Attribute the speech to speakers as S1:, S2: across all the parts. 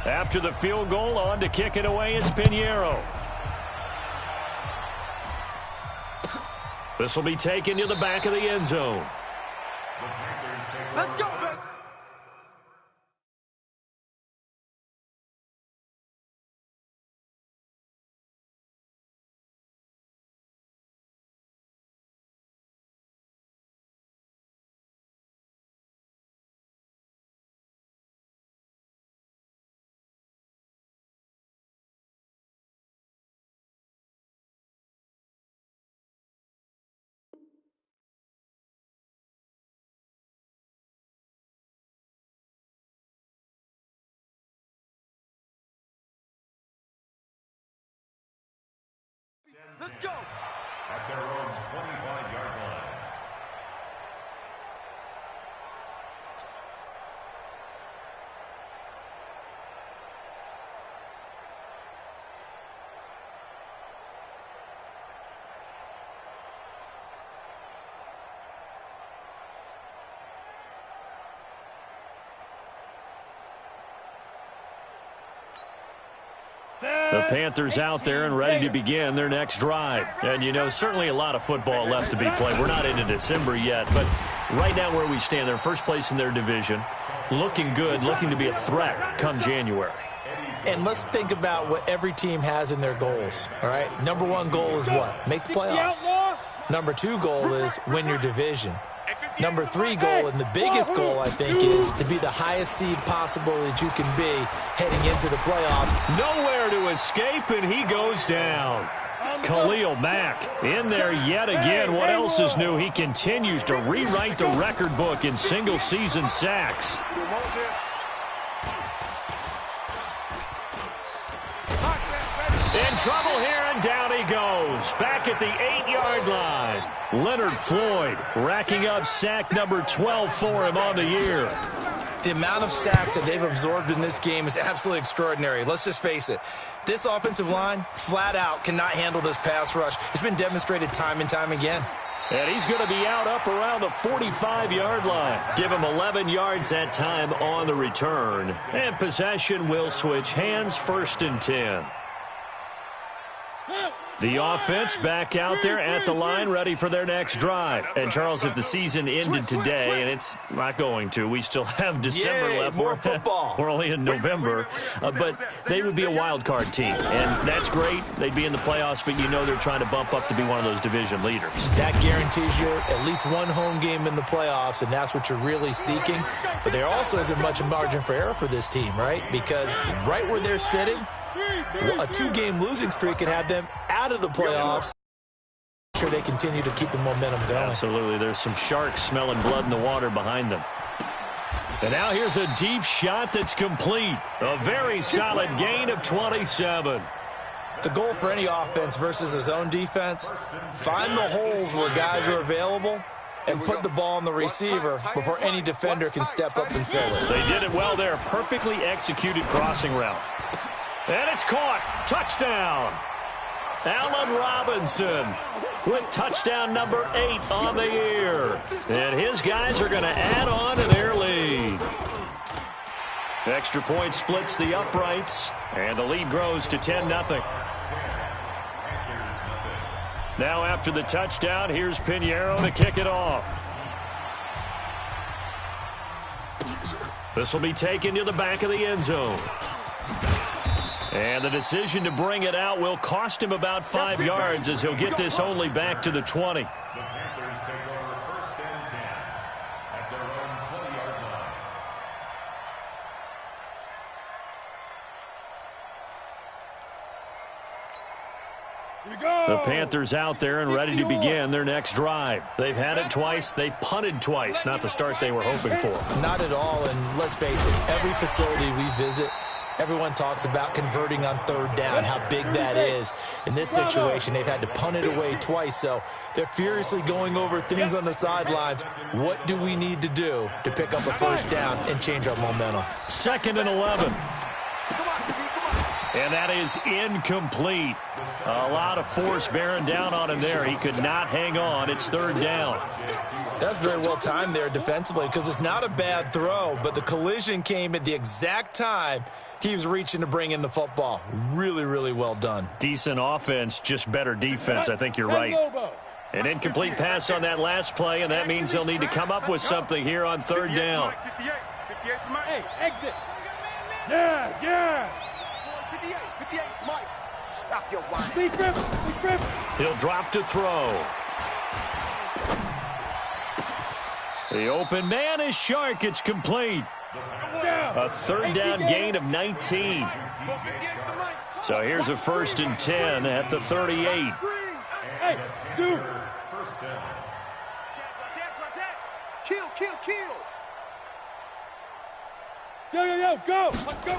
S1: After the field goal, on to kick it away is Pinheiro. This will be taken to the back of the end zone.
S2: Let's go. Let's go.
S3: At their own 25-yard line.
S1: The Panthers out there and ready to begin their next drive. And, you know, certainly a lot of football left to be played. We're not into December yet, but right now where we stand, they're first place in their division, looking good, looking to be a threat come January.
S4: And let's think about what every team has in their goals, all right? Number one goal is what? Make the playoffs. Number two goal is win your division. Number three goal, and the biggest goal, I think, is to be the highest seed possible that you can be heading into the playoffs.
S1: Nowhere to escape, and he goes down. Khalil Mack in there yet again. What else is new? He continues to rewrite the record book in single-season sacks. In trouble here, and down he goes. Back at the 8-yard line. Leonard Floyd racking up sack number 12 for him on the year.
S4: The amount of sacks that they've absorbed in this game is absolutely extraordinary. Let's just face it. This offensive line, flat out, cannot handle this pass rush. It's been demonstrated time and time again.
S1: And he's going to be out up around the 45-yard line. Give him 11 yards that time on the return. And possession will switch hands, 1st and 10. The offense back out there at the line, ready for their next drive. And, Charles, if the season ended today, and it's not going to, we still have December left.
S4: More football.
S1: We're only in November. But they would be a wild card team. And that's great. They'd be in the playoffs, but you know they're trying to bump up to be one of those division leaders.
S4: That guarantees you at least one home game in the playoffs, and that's what you're really seeking. But there also isn't much margin for error for this team, right? Because right where they're sitting, a 2-game losing streak can have them out of the playoffs. I'm sure they continue to keep the momentum going.
S1: Absolutely. There's some sharks smelling blood in the water behind them. And now here's a deep shot that's complete. A very solid gain of 27.
S4: The goal for any offense versus a zone defense, find the holes where guys are available and put the ball on the receiver before any defender can step up and fill it.
S1: They did it well there. Perfectly executed crossing route. And it's caught. Touchdown. Allen Robinson with touchdown number 8 on the year. And his guys are going to add on to their lead. Extra point splits the uprights, and the lead grows to 10-0. Now after the touchdown, here's Pinheiro to kick it off. This will be taken to the back of the end zone. And the decision to bring it out will cost him about 5 yards as he'll get this only back to the 20.
S3: The Panthers take over 1st and 10 at their own 20-yard line.
S1: The Panthers out there and ready to begin their next drive. They've had it twice. They've punted twice. Not the start they were hoping for.
S4: Not at all, and let's face it, every facility we visit, everyone talks about converting on 3rd down, how big that is. In this situation, they've had to punt it away twice, so they're furiously going over things on the sidelines. What do we need to do to pick up a 1st down and change our momentum?
S1: 2nd and 11. And that is incomplete. A lot of force bearing down on him there. He could not hang on. It's 3rd down.
S4: That's very well timed there defensively because it's not a bad throw, but the collision came at the exact time He was reaching to bring in the football. Really, really well done.
S1: Decent offense, just better defense. I think you're right. An incomplete pass on that last play, and that means they'll need to come up with something here on third down.
S2: 58 for Mike.
S5: Hey, exit. Yes, yes.
S2: 58 for Mike. Stop your whining.
S5: Big grip.
S1: He'll drop to throw. The open man is Shark. It's complete. A third down gain of 19. So here's a 1st and 10 at the 38.
S5: Hey, dude.
S3: First down.
S2: Kill.
S5: Yo, go. Let's go.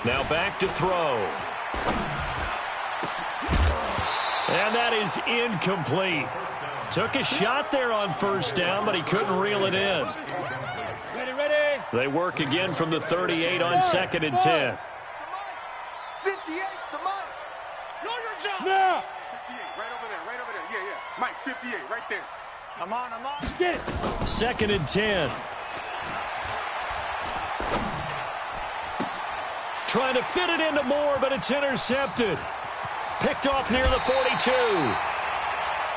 S1: Now back to throw. And that is incomplete. Took a shot there on 1st down, but he couldn't reel it in.
S5: Ready.
S1: They work again from the 38 on 2nd and 10.
S2: 58 for Mike.
S5: Now.
S2: 58, right over there. Yeah. Mike, 58, right there.
S5: I'm on. Get it.
S1: 2nd and 10. Trying to fit it into Moore, but it's intercepted. Picked off near the 42.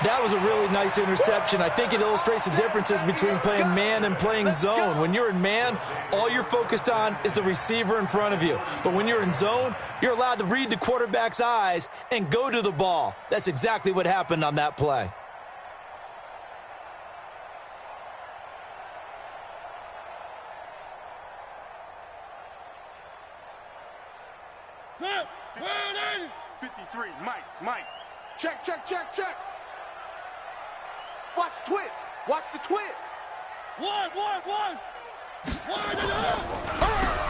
S4: That was a really nice interception. I think it illustrates the differences between playing man and playing zone. When you're in man, all you're focused on is the receiver in front of you. But when you're in zone, you're allowed to read the quarterback's eyes and go to the ball. That's exactly what happened on that play.
S5: Set.
S2: 53, Mike. Check. Watch the twist.
S5: One.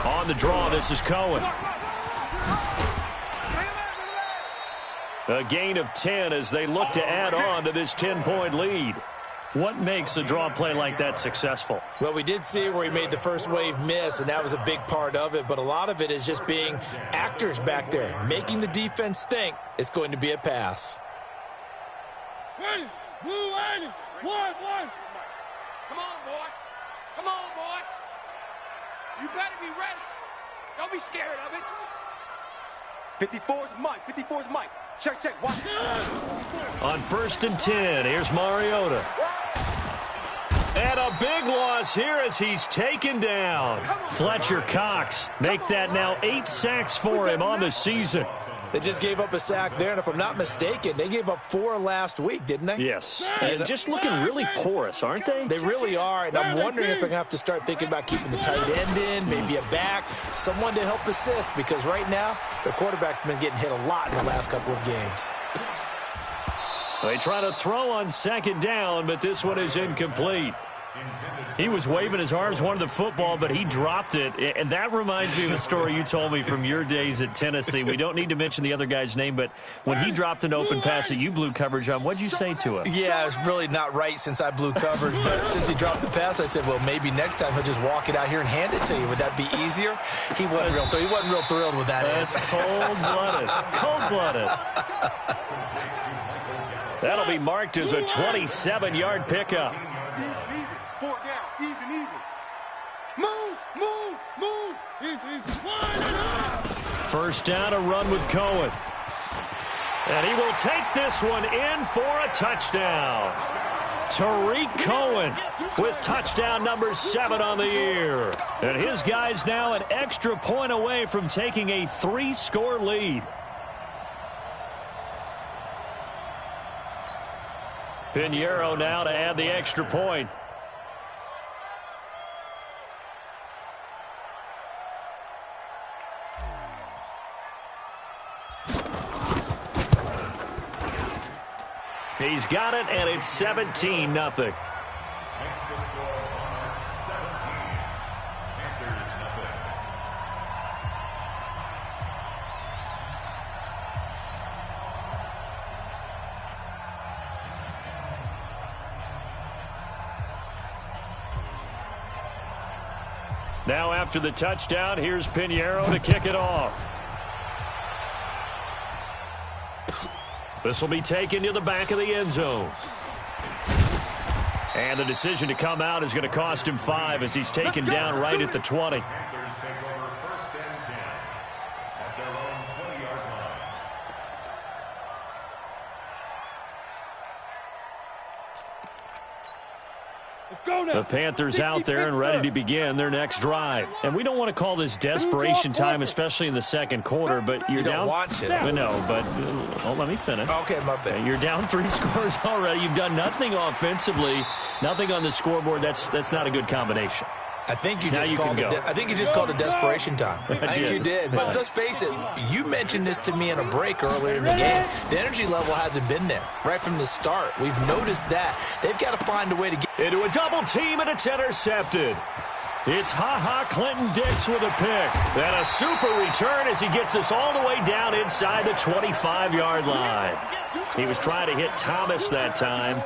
S1: On the draw, this is Cohen. A gain of 10 as they look to add on to this 10-point lead. What makes a draw play like that successful?
S4: Well, we did see where he made the first wave miss, and that was a big part of it. But a lot of it is just being actors back there, making the defense think it's going to be a pass.
S5: Ready. Blue ready. One. Come on, boy. You better be ready. Don't be scared of it.
S2: 54 is Mike. Check. Watch.
S1: On 1st and 10, here's Mariota. And a big loss here as he's taken down. Fletcher Cox make that now 8 sacks for him on the season.
S4: They just gave up a sack there, and if I'm not mistaken, they gave up 4 last week, didn't they?
S1: Yes, and just looking really porous, aren't they?
S4: They really are, and I'm wondering if I'm going to have to start thinking about keeping the tight end in, maybe a back, someone to help assist, because right now, their quarterback's been getting hit a lot in the last couple of games.
S1: They try to throw on 2nd down, but this one is incomplete. He was waving his arms, wanted the football, but he dropped it. And that reminds me of a story you told me from your days at Tennessee. We don't need to mention the other guy's name, but when he dropped an open pass that you blew coverage on, what'd you say to him?
S4: Yeah, it's really not right since I blew coverage, but since he dropped the pass, I said, well, maybe next time he'll just walk it out here and hand it to you. Would that be easier? He wasn't real thrilled with that.
S1: That's cold-blooded. Cold-blooded. That'll be marked as a 27-yard pickup.
S2: 4 down, even. Move.
S1: 1st down, a run with Cohen. And he will take this one in for a touchdown. Tariq Cohen with touchdown number 7 on the year. And his guys now an extra point away from taking a 3-score lead. Pinheiro now to add the extra point. He's got it, and it's 17-0.
S3: Next to score on 17. Panthers nothing.
S1: Now after the touchdown, here's Pinheiro to kick it off. This will be taken to the back of the end zone. And the decision to come out is going to cost him 5 as he's taken down right at the 20.
S3: Panthers take over 1st and 10.
S1: The Panthers out there and ready to begin their next drive. And we don't want to call this desperation time, especially in the second quarter, but you're down.
S4: You don't want to.
S1: No, but let me finish.
S4: Okay, my bad.
S1: You're down 3 scores already. You've done nothing offensively, nothing on the scoreboard. That's not a good combination.
S4: I think you just called it desperation time. I think you did. But let's face it, you mentioned this to me in a break earlier in the game. The energy level hasn't been there right from the start. We've noticed that. They've got to find a way to get
S1: into a double team, and it's intercepted. It's Clinton Dix with a pick. And a super return as he gets us all the way down inside the 25-yard line. He was trying to hit Thomas that time.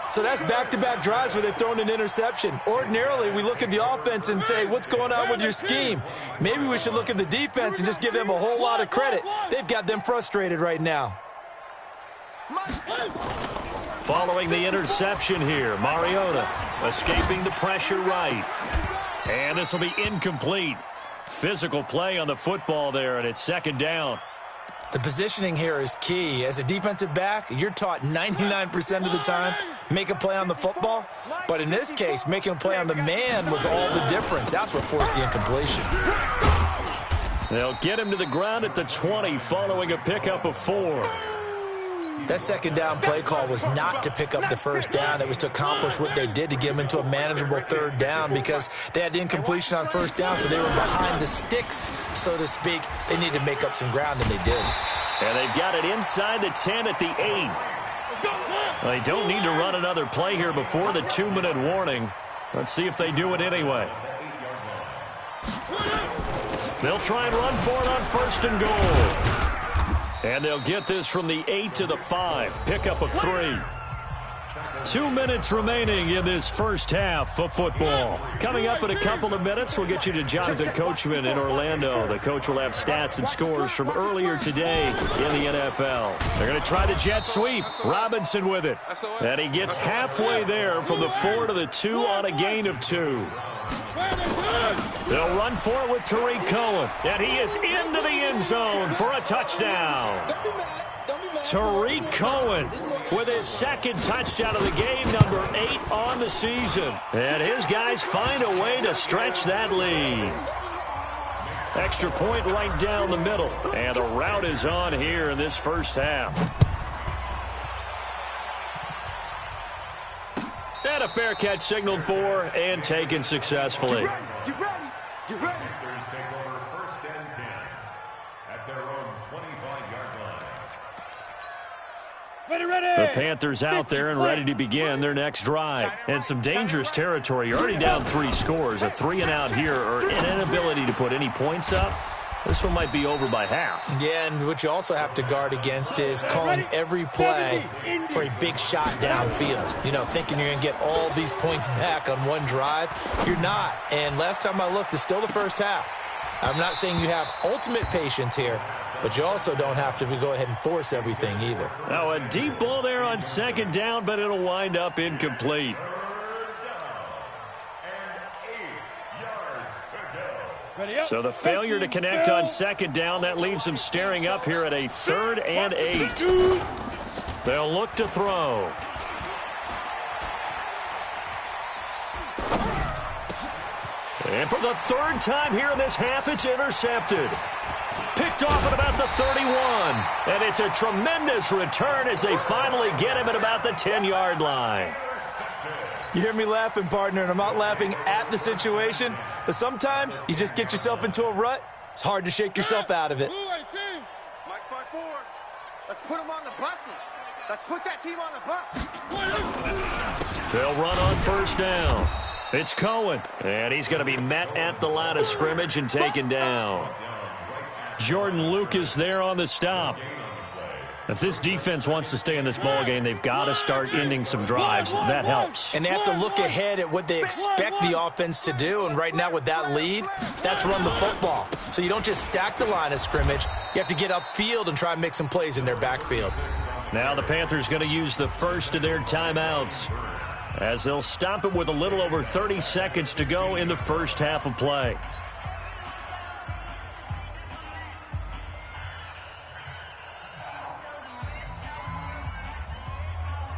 S4: So that's back-to-back drives where they've thrown an interception. Ordinarily, we look at the offense and say, what's going on with your scheme? Maybe we should look at the defense and just give them a whole lot of credit. They've got them frustrated right now.
S1: Following the interception here, Mariota escaping the pressure right. And this will be incomplete. Physical play on the football there, and it's second down.
S4: The positioning here is key. As a defensive back, you're taught 99% of the time, make a play on the football. But in this case, making a play on the man was all the difference. That's what forced the incompletion.
S1: They'll get him to the ground at the 20 following a pickup of 4.
S4: That second down play call was not to pick up the first down. It was to accomplish what they did to get them into a manageable third down because they had the incompletion on first down, so they were behind the sticks, so to speak. They needed to make up some ground, and they did.
S1: And they've got it inside the 10 at the 8. They don't need to run another play here before the 2-minute warning. Let's see if they do it anyway. They'll try and run for it on first and goal. And they'll get this from the 8 to the 5. Pickup of 3. 2 minutes remaining in this first half of football. Coming up in a couple of minutes, we'll get you to Jonathan Coachman in Orlando. The coach will have stats and scores from earlier today in the NFL. They're going to try the jet sweep. Robinson with it. And he gets halfway there from the 4 to the 2 on a gain of 2. They'll run for it with Tariq Cohen. And he is into the end zone for a touchdown. Tariq Cohen with his second touchdown of the game, number 8 on the season. And his guys find a way to stretch that lead. Extra point right down the middle. And the route is on here in this first half. And a fair catch signaled for and taken successfully.
S2: Get ready.
S3: Panthers take over first and 10 at their own 25-yard line.
S5: Ready.
S1: The Panthers out there and ready to begin their next drive. And some dangerous territory. You're already down 3 scores. A 3-and-out here or an inability to put any points up. This one might be over by half.
S4: Yeah, and what you also have to guard against is calling every play for a big shot downfield. You know, thinking you're going to get all these points back on one drive. You're not. And last time I looked, it's still the first half. I'm not saying you have ultimate patience here, but you also don't have to go ahead and force everything either.
S1: Now a deep ball there on second down, but it'll wind up incomplete. So the failure to connect on second down, that leaves them staring up here at a 3rd and 8. They'll look to throw. And for the 3rd time here in this half, it's intercepted. Picked off at about the 31. And it's a tremendous return as they finally get him at about the 10-yard line.
S4: You hear me laughing, partner, and I'm not laughing at the situation, but sometimes you just get yourself into a rut. It's hard to shake yourself out of it.
S2: Mike's 5-4. Let's put them on the buses. Let's put that team on the bus.
S1: They'll run on first down. It's Cohen, and he's going to be met at the line of scrimmage and taken down. Jordan Lucas there on the stop. If this defense wants to stay in this ballgame, they've got to start ending some drives. That helps.
S4: And they have to look ahead at what they expect the offense to do. And right now with that lead, that's run the football. So you don't just stack the line of scrimmage. You have to get upfield and try and make some plays in their backfield.
S1: Now the Panthers going to use the first of their timeouts as they'll stop it with a little over 30 seconds to go in the first half of play.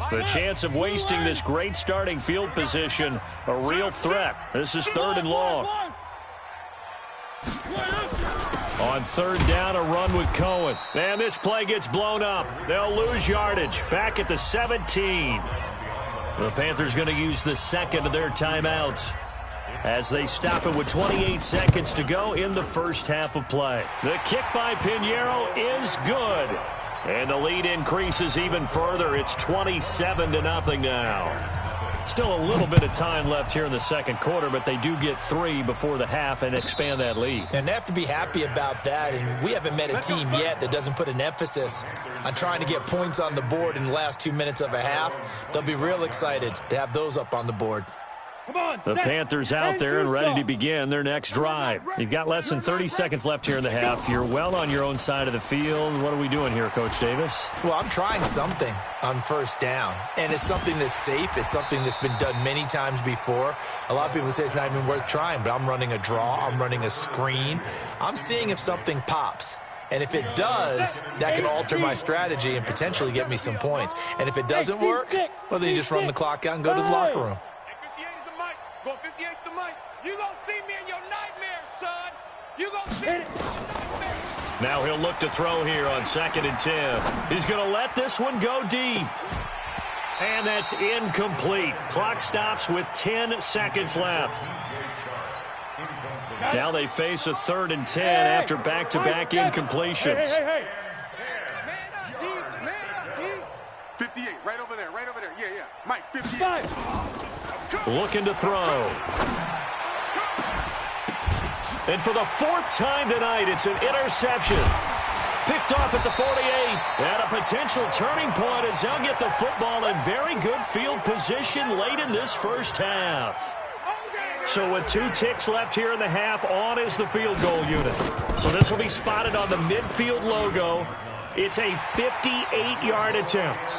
S1: The chance of wasting this great starting field position, a real threat. This is 3rd and long. On 3rd down, a run with Cohen. And this play gets blown up. They'll lose yardage. Back at the 17. The Panthers going to use the second of their timeouts as they stop it with 28 seconds to go in the first half of play. The kick by Pinheiro is good. And the lead increases even further. It's 27-0 now. Still a little bit of time left here in the second quarter, but they do get 3 before the half and expand that lead.
S4: And they have to be happy about that. And we haven't met a team yet that doesn't put an emphasis on trying to get points on the board in the last 2 minutes of a half. They'll be real excited to have those up on the board.
S1: The Panthers out there and ready to begin their next drive. You've got less than 30 seconds left here in the half. You're well on your own side of the field. What are we doing here, Coach Davis?
S4: Well, I'm trying something on 1st down, and it's something that's safe. It's something that's been done many times before. A lot of people say it's not even worth trying, but I'm running a draw. I'm running a screen. I'm seeing if something pops. And if it does, that can alter my strategy and potentially get me some points. And if it doesn't work, well, then you just run the clock out and go to the locker room.
S5: 58's the mic. You gonna see me in your nightmares, son. You gonna see me in your nightmares.
S1: Now he'll look to throw here on 2nd and 10. He's going to let this one go deep. And that's incomplete. Clock stops with 10 seconds left. Now they face a 3rd and 10 after back-to-back incompletions.
S2: Man up, deep. 58, right over there. Yeah. Mike, 58.
S1: Looking to throw. And for the 4th time tonight, it's an interception. Picked off at the 48. And a potential turning point as they'll get the football in very good field position late in this first half. So with 2 ticks left here in the half, on is the field goal unit. So this will be spotted on the midfield logo. It's a 58-yard attempt.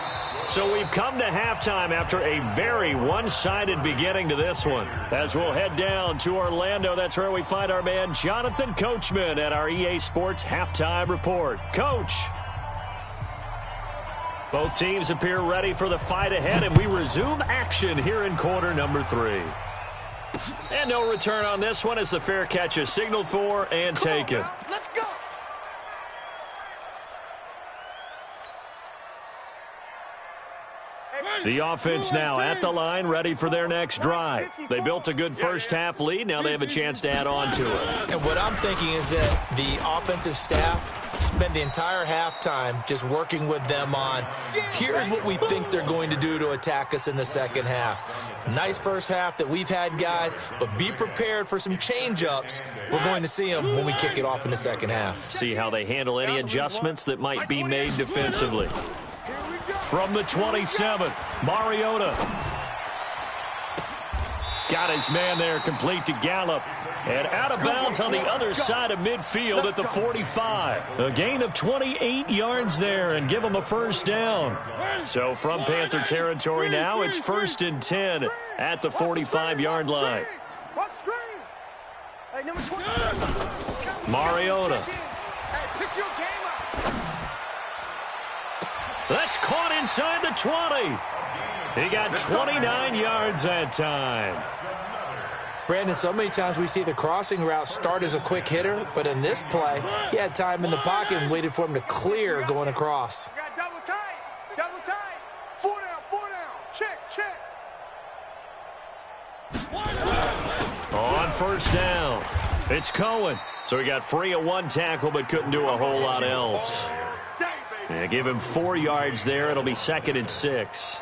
S1: So we've come to halftime after a very one-sided beginning to this one. As we'll head down to Orlando, that's where we find our man Jonathan Coachman at our EA Sports Halftime Report. Coach. Both teams appear ready for the fight ahead, and we resume action here in quarter number 3. And no return on this one as the fair catch is signaled for and taken.
S2: Let's go.
S1: The offense now at the line, ready for their next drive. They built a good first half lead. Now they have a chance to add on to it.
S4: And what I'm thinking is that the offensive staff spend the entire halftime just working with them on, here's what we think they're going to do to attack us in the second half. Nice first half that we've had, guys, but be prepared for some change-ups. We're going to see them when we kick it off in the second half.
S1: See how they handle any adjustments that might be made defensively. From the 27, Mariota. Got his man there, complete to Gallup. And out of bounds on the other side of midfield at the 45. A gain of 28 yards there and give them a first down. So from Panther territory now, it's 1st and 10 at the 45-yard line. Mariota. That's caught inside the 20. He got 29 yards that time.
S4: Brandon, so many times we see the crossing route start as a quick hitter, but in this play, he had time in the pocket and waited for him to clear going across.
S2: Got double tight. 4 down. Check.
S1: On 1st down, it's Cohen. So he got free of 1 tackle but couldn't do a whole lot else. Yeah, give him 4 yards there. It'll be 2nd and 6.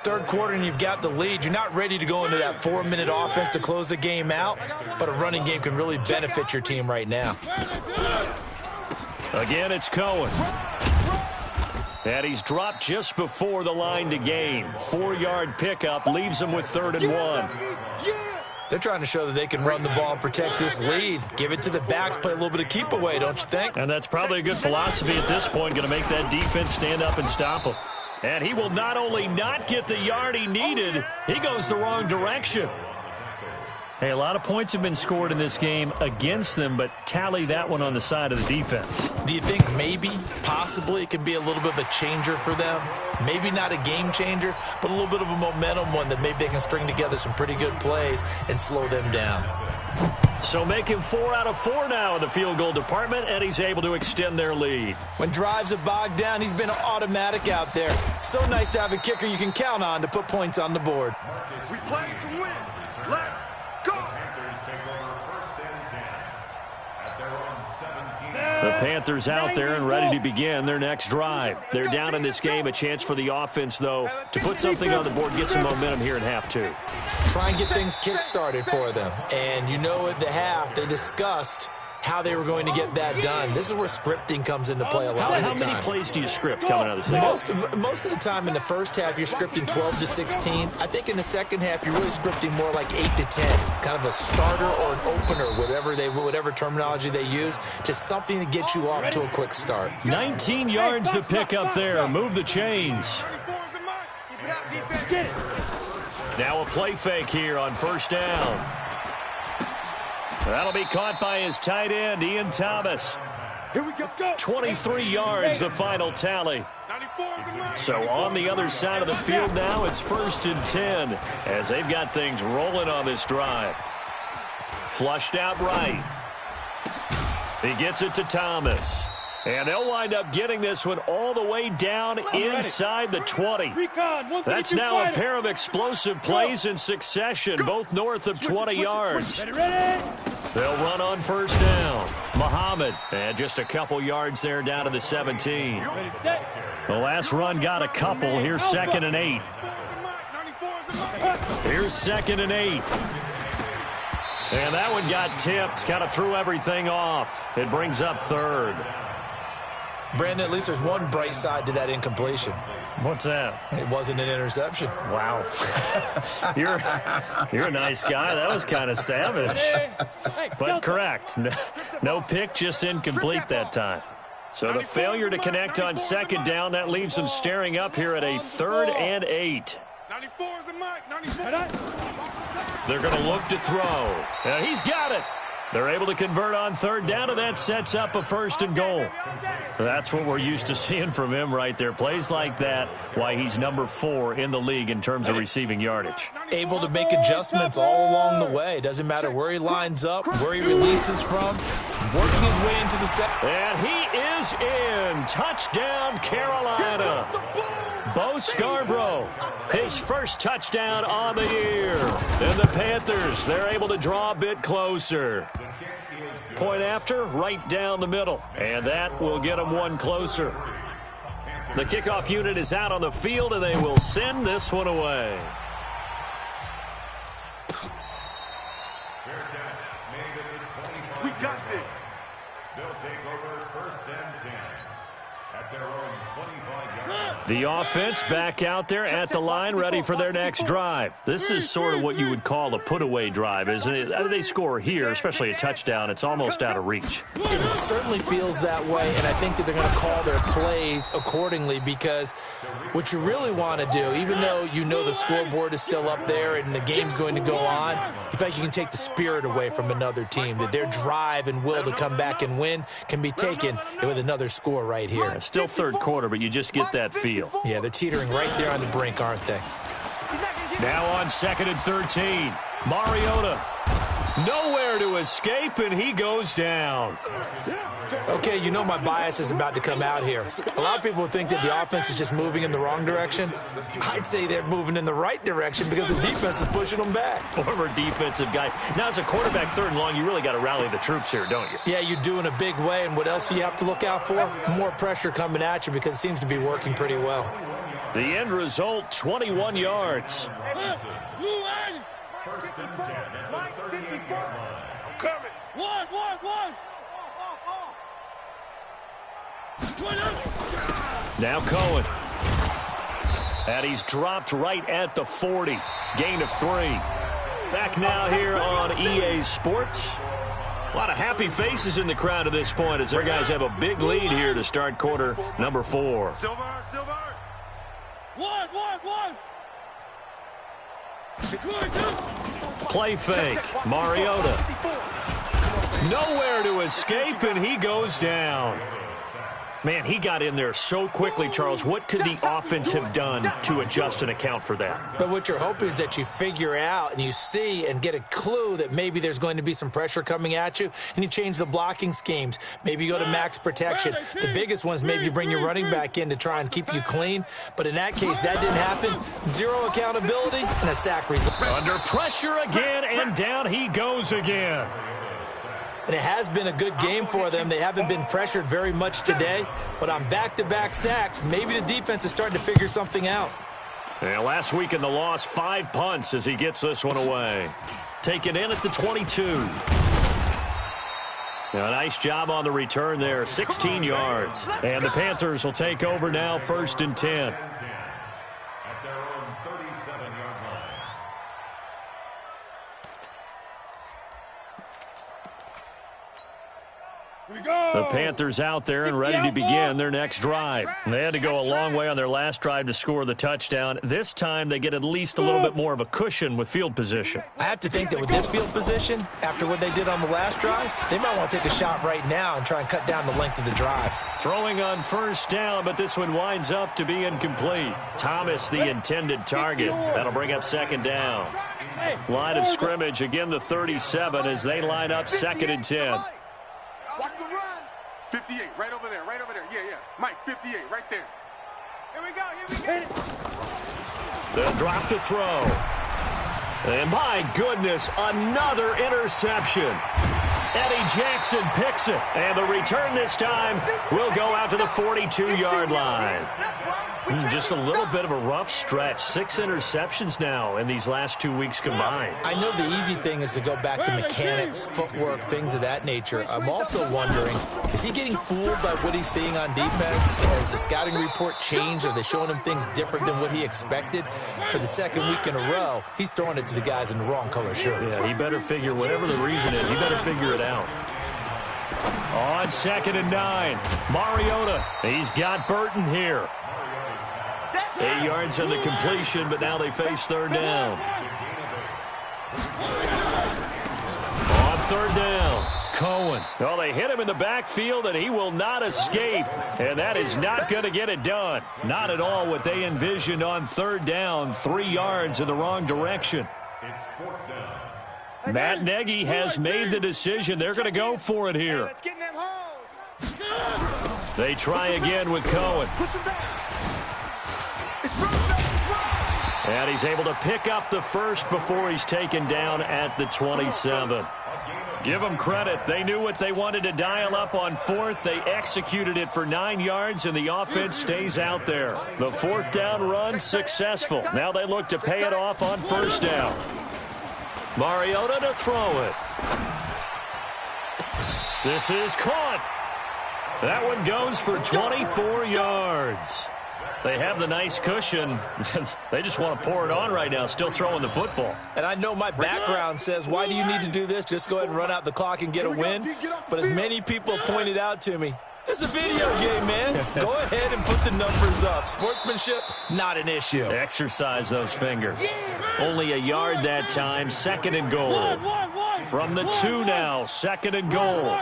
S4: Third quarter and you've got the lead. You're not ready to go into that 4-minute offense to close the game out, but a running game can really benefit your team right now.
S1: Again, it's Cohen. And he's dropped just before the line to gain. 4-yard pickup leaves him with 3rd and 1.
S4: They're trying to show that they can run the ball and protect this lead. Give it to the backs, play a little bit of keep away, don't you think?
S1: And that's probably a good philosophy at this point, going to make that defense stand up and stop him. And he will not only not get the yard he needed, he goes the wrong direction. Hey, a lot of points have been scored in this game against them, but tally that one on the side of the defense.
S4: Do you think maybe, possibly, it can be a little bit of a changer for them? Maybe not a game changer, but a little bit of a momentum one that maybe they can string together some pretty good plays and slow them down.
S1: So make him 4 out of 4 now in the field goal department, and he's able to extend their lead.
S4: When drives have bogged down, he's been automatic out there. So nice to have a kicker you can count on to put points on the board.
S2: We play to win. Let's go.
S1: The Panthers out there and ready to begin their next drive. They're down in this game. A chance for the offense, though, to put something on the board, get some momentum here in half 2.
S4: Try and get things kick-started for them. And you know at the half, they discussed how they were going to get that done. This is where scripting comes into play a lot of the time.
S1: How many plays do you script coming out of the second?
S4: Most of the time in the first half, you're scripting 12 to 16. I think in the second half, you're really scripting more like 8 to 10. Kind of a starter or an opener, whatever terminology they use. Just something to get you off to a quick start.
S1: 19 yards to pick up there. Move the chains. Now a play fake here on first down. That'll be caught by his tight end, Ian Thomas.
S2: Here we go.
S1: 23 yards, the final tally. So on the other side of the field now, it's 1st and 10 as they've got things rolling on this drive. Flushed out right. He gets it to Thomas. And they'll wind up getting this one all the way down inside the 20. That's now a pair of explosive plays in succession, both north of 20 yards. They'll run on first down. Muhammad, and just a couple yards there down to the 17. The last run got a couple. Here's 2nd and 8. Here's 2nd and 8. And that one got tipped, kind of threw everything off. It brings up 3rd.
S4: Brandon, at least there's one bright side to that incompletion.
S1: What's that?
S4: It wasn't an interception.
S1: Wow. You're a nice guy. That was kind of savage. But correct. No pick, just incomplete that time. So the failure to connect on 2nd down, that leaves them staring up here at a 3rd and 8. They're going to look to throw. And he's got it. They're able to convert on 3rd down, and that sets up a 1st and goal. That's what we're used to seeing from him right there. Plays like that, why he's number 4 in the league in terms of receiving yardage.
S4: Able to make adjustments all along the way. Doesn't matter where he lines up, where he releases from, working his way into the set.
S1: And he is in. Touchdown, Carolina. Bo Scarborough, his first touchdown on the year. And the Panthers, they're able to draw a bit closer. Point after, right down the middle. And that will get them one closer. The kickoff unit is out on the field, and they will send this one away.
S2: We got this.
S3: They'll take over 1st and 10 at their own 25-yard.
S1: The offense back out there at the line, ready for their next drive. This is sort of what you would call a put-away drive, isn't it? They score here, especially a touchdown. It's almost out of reach.
S4: It certainly feels that way, and I think that they're going to call their plays accordingly, because what you really want to do, even though you know the scoreboard is still up there and the game's going to go on, in fact, you can take the spirit away from another team, that their drive and will to come back and win can be taken with another score right here.
S1: Still 3rd quarter, but you just get that feel.
S4: Yeah, they're teetering right there on the brink, aren't they?
S1: Now on 2nd and 13. Mariota. Nowhere to escape, and he goes down.
S4: Okay, you know my bias is about to come out here. A lot of people think that the offense is just moving in the wrong direction. I'd say they're moving in the right direction because the defense is pushing them back.
S1: Former defensive guy. Now, as a quarterback 3rd and long, you really got to rally the troops here, don't you?
S4: Yeah, you do in a big way, and what else do you have to look out for? More pressure coming at you because it seems to be working pretty well.
S1: The end result, 21 yards.
S3: 1st and 10 at the 38-yard line.
S2: I'm coming.
S5: One.
S1: Now Cohen. And he's dropped right at the 40. Gain of 3. Back now here on EA Sports. A lot of happy faces in the crowd at this point as their guys have a big lead here to start quarter number 4.
S2: Silver.
S5: One.
S1: play fake. Mariota. Nowhere to escape, and he goes down. Man, he got in there so quickly, Charles. What could the offense have done to adjust and account for that?
S4: But what you're hoping is that you figure out and you see and get a clue that maybe there's going to be some pressure coming at you, and you change the blocking schemes. Maybe you go to max protection. The biggest one is maybe you bring your running back in to try and keep you clean. But in that case, that didn't happen. Zero accountability and a sack result.
S1: Under pressure again, and down he goes again.
S4: And it has been a good game for them. They haven't been pressured very much today. But on back-to-back sacks, maybe the defense is starting to figure something out.
S1: And last week in the loss, 5 punts as he gets this one away. Taken in at the 22. Now, a nice job on the return there, 16 yards. And the Panthers will take over now, 1st and 10.
S3: At their own 37-yard line.
S1: The Panthers out there and ready to begin their next drive. They had to go a long way on their last drive to score the touchdown. This time they get at least a little bit more of a cushion with field position.
S4: I have to think that with this field position, after what they did on the last drive, they might want to take a shot right now and try and cut down the length of the drive.
S1: Throwing on 1st down, but this one winds up to be incomplete. Thomas, the intended target. That'll bring up 2nd down. Line of scrimmage, again the 37 as they line up 2nd and 10.
S2: Watch the run. 58, right over there, right over there. Yeah. Mike, 58, right there. Here we go.
S1: They'll drop to throw. And my goodness, another interception. Eddie Jackson picks it. And the return this time will go out to the 42-yard line. Just a little bit of a rough stretch. 6 interceptions now in these last 2 weeks combined.
S4: I know the easy thing is to go back to mechanics, footwork, things of that nature. I'm also wondering, is he getting fooled by what he's seeing on defense? Has the scouting report changed? Are they showing him things different than what he expected? For the 2nd week in a row, he's throwing it to the guys in the wrong color shirts.
S1: Yeah, he better figure, whatever the reason is, he better figure it out. On 2nd and 9, Mariota. He's got Burton here. 8 yards on the completion, but now they face 3rd down. On 3rd down, Cohen. Well, they hit him in the backfield, and he will not escape. And that is not going to get it done. Not at all what they envisioned on 3rd down. 3 yards in the wrong direction.
S3: It's 4th down.
S1: Matt Nagy has made the decision. They're going to go for it here.
S2: Let's get in them holes.
S1: They try again with Cohen.
S2: Push him back.
S1: And he's able to pick up the 1st before he's taken down at the 27. Give them credit. They knew what they wanted to dial up on 4th. They executed it for 9 yards, and the offense stays out there. The 4th down run successful. Now they look to pay it off on 1st down. Mariota to throw it. This is caught. That one goes for 24 yards. They have the nice cushion. They just want to pour it on right now, still throwing the football.
S4: And I know my background says, why do you need to do this? Just go ahead and run out the clock and get a win. But as many people pointed out to me, this is a video game, man. Go ahead and put the numbers up. Sportsmanship, not an issue.
S1: Exercise those fingers. Only a yard that time, 2nd and goal. From the 2 now, 2nd and goal.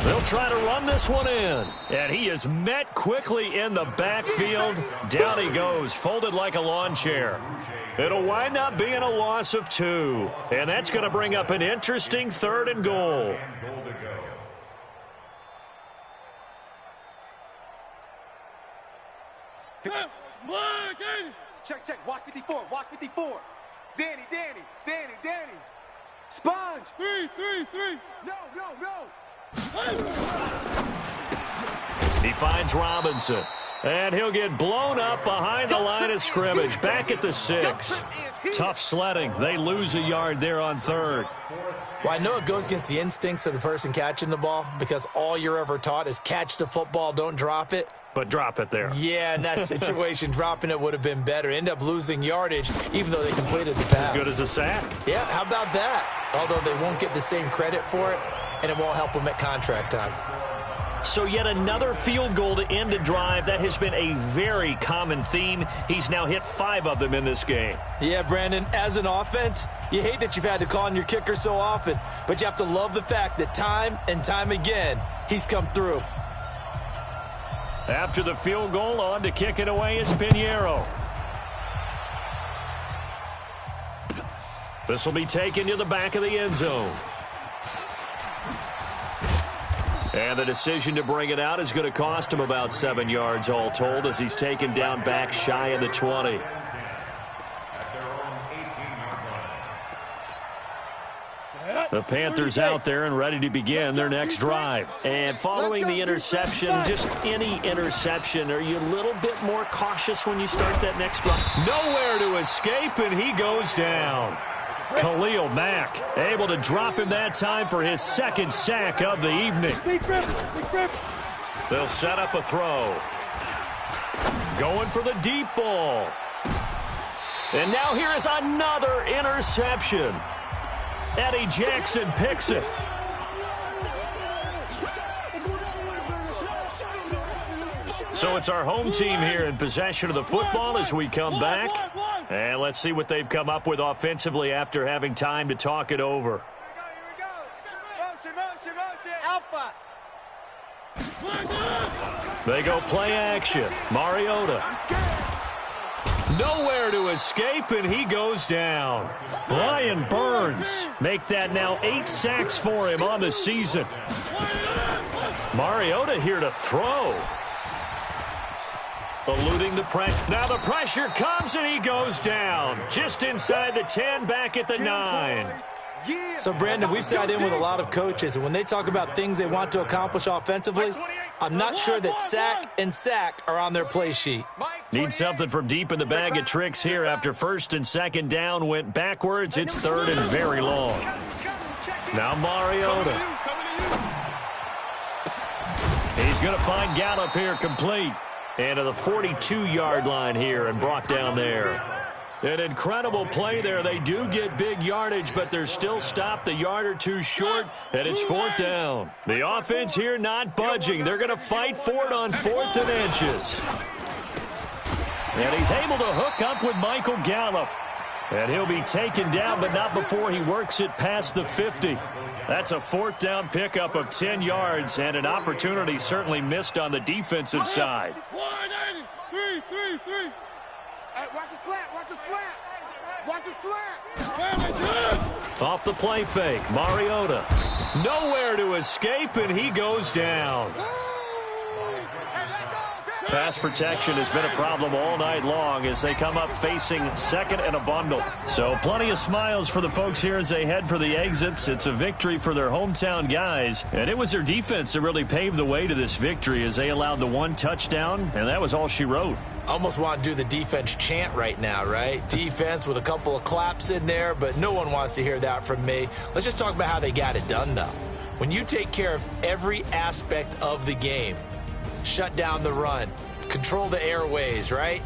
S1: They'll try to run this one in. And he is met quickly in the backfield. Down he goes, folded like a lawn chair. It'll wind up being a loss of 2. And that's going to bring up an interesting 3rd and goal.
S2: Check. Watch 54. Watch 54. Danny. Sponge. 3. No.
S1: He finds Robinson. And he'll get blown up behind the line of scrimmage. Back at the 6. Tough sledding. They lose a yard there on 3rd.
S4: Well, I know it goes against the instincts of the person catching the ball because all you're ever taught is catch the football, don't drop it.
S1: But drop it there.
S4: Yeah, in that situation, dropping it would have been better. End up losing yardage, even though they completed the pass.
S1: As good as a sack.
S4: Yeah, how about that? Although they won't get the same credit for it, and it won't help them at contract time.
S1: So yet another field goal to end a drive. That has been a very common theme. He's now hit 5 of them in this game.
S4: Yeah, Brandon, as an offense, you hate that you've had to call on your kicker so often, but you have to love the fact that time and time again, he's come through.
S1: After the field goal, on to kick it away is Pinheiro. This will be taken to the back of the end zone. And the decision to bring it out is going to cost him about 7 yards all told as he's taken down back shy of the 20. The Panthers out there and ready to begin their next drive. And following the interception, just any interception, are you a little bit more cautious when you start that next drive? Nowhere to escape, and he goes down. Khalil Mack able to drop him that time for his 2nd sack of the evening. They'll set up a throw. Going for the deep ball. And now here is another interception. Eddie Jackson picks it. So it's our home team here in possession of the football as we come back. And let's see what they've come up with offensively after having time to talk it over.
S2: Here we go. Motion. Alpha.
S1: They go play action. Mariota. Nowhere to escape, and he goes down. Brian Burns make that now 8 sacks for him on the season. Mariota here to throw. Eluding the pressure. Now the pressure comes, and he goes down. Just inside the 10, back at the 9.
S4: So, Brandon, we've sat in with a lot of coaches, and when they talk about things they want to accomplish offensively, I'm not sure that sack are on their play sheet.
S1: Need something from deep in the bag of tricks here after 1st and 2nd down went backwards. It's 3rd and very long. Now Mariota. He's going to find Gallup here complete. And to the 42-yard line here and brought down there. An incredible play there. They do get big yardage, but they're still stopped a yard or two short, and it's 4th down. The offense here not budging. They're going to fight for it on 4th and inches. And he's able to hook up with Michael Gallup. And he'll be taken down, but not before he works it past the 50. That's a 4th down pickup of 10 yards, and an opportunity certainly missed on the defensive side.
S5: 3.
S2: Hey, watch the slant.
S1: Off the play fake, Mariota. Nowhere to escape, and he goes down. Pass protection has been a problem all night long as they come up facing 2nd and a bundle. So plenty of smiles for the folks here as they head for the exits. It's a victory for their hometown guys. And it was their defense that really paved the way to this victory as they allowed the 1 touchdown, and that was all she wrote.
S4: Almost want to do the defense chant right now, right? Defense with a couple of claps in there, but no one wants to hear that from me. Let's just talk about how they got it done, though. When you take care of every aspect of the game, shut down the run, control the airways, right?